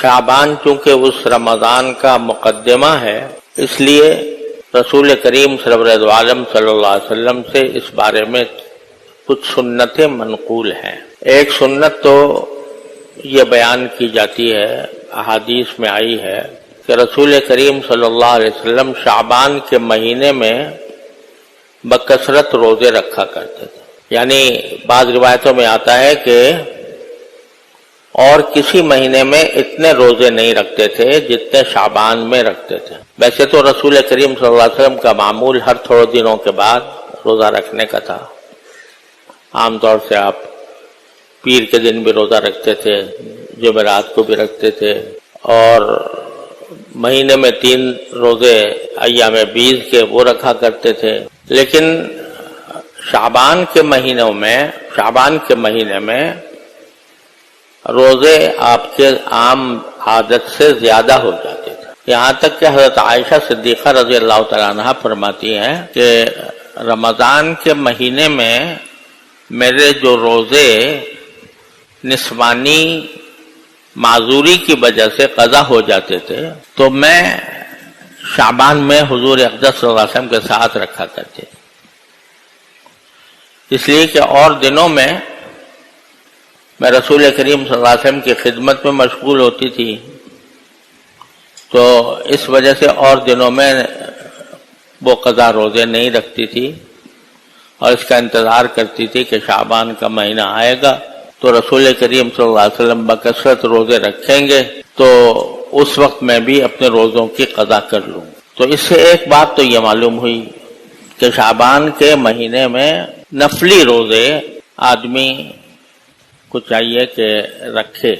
शाबान चूंकि उस रमज़ान का मुकद्दमा है, इसलिए रसूल करीम सल्लल्लाहु अलैहि वसल्लम से इस बारे में कुछ सुन्नतें मनकूल हैं। एक सुन्नत तो ये बयान की जाती है, अहादीस में आई है कि रसूल करीम सल्लल्लाहु अलैहि वसल्लम शाबान के महीने में बकसरत रोजे रखा करते थे। यानी बाज़ रिवायतों में आता है कि और किसी महीने में इतने रोजे नहीं रखते थे जितने शाबान में रखते थे। वैसे तो रसूल करीम सल्लल्लाहु अलैहि वसल्लम का मामूल हर थोड़े दिनों के बाद रोजा रखने का था। आमतौर से आप पीर के दिन भी रोजा रखते थे, जुमेरात को भी रखते थे, और महीने में 3 रोजे अय्याम बीज के वो रखा करते थे। लेकिन शाबान के महीने में रोजे आपके आम आदत से ज्यादा हो जाते थे। यहाँ तक कि हजरत आयशा सिद्दीक़ा रज़ी अल्लाह तआला अन्हा फरमाती हैं कि रमज़ान के महीने में मेरे जो रोजे निस्वानी माजूरी की वजह से कज़ा हो जाते थे, तो मैं शाबान में हुजूर अक़दस सल्लल्लाहु अलैहि वसल्लम के साथ रखा करते, इसलिए कि और दिनों में मैं रसूल करीम सल्लल्लाहु अलैहि वसल्लम की खिदमत में मशगूल होती थी, तो इस वजह से और दिनों में वो कज़ा रोजे नहीं रखती थी और इसका इंतज़ार करती थी कि शाबान का महीना आएगा तो रसूल करीम सल्लल्लाहु अलैहि वसल्लम बकसरत रोजे रखेंगे, तो उस वक्त मैं भी अपने रोज़ों की कज़ा कर लूँ। तो इससे एक बात तो ये मालूम हुई कि शाबान के महीने में नफली रोजे आदमी को चाहिए कि रखे।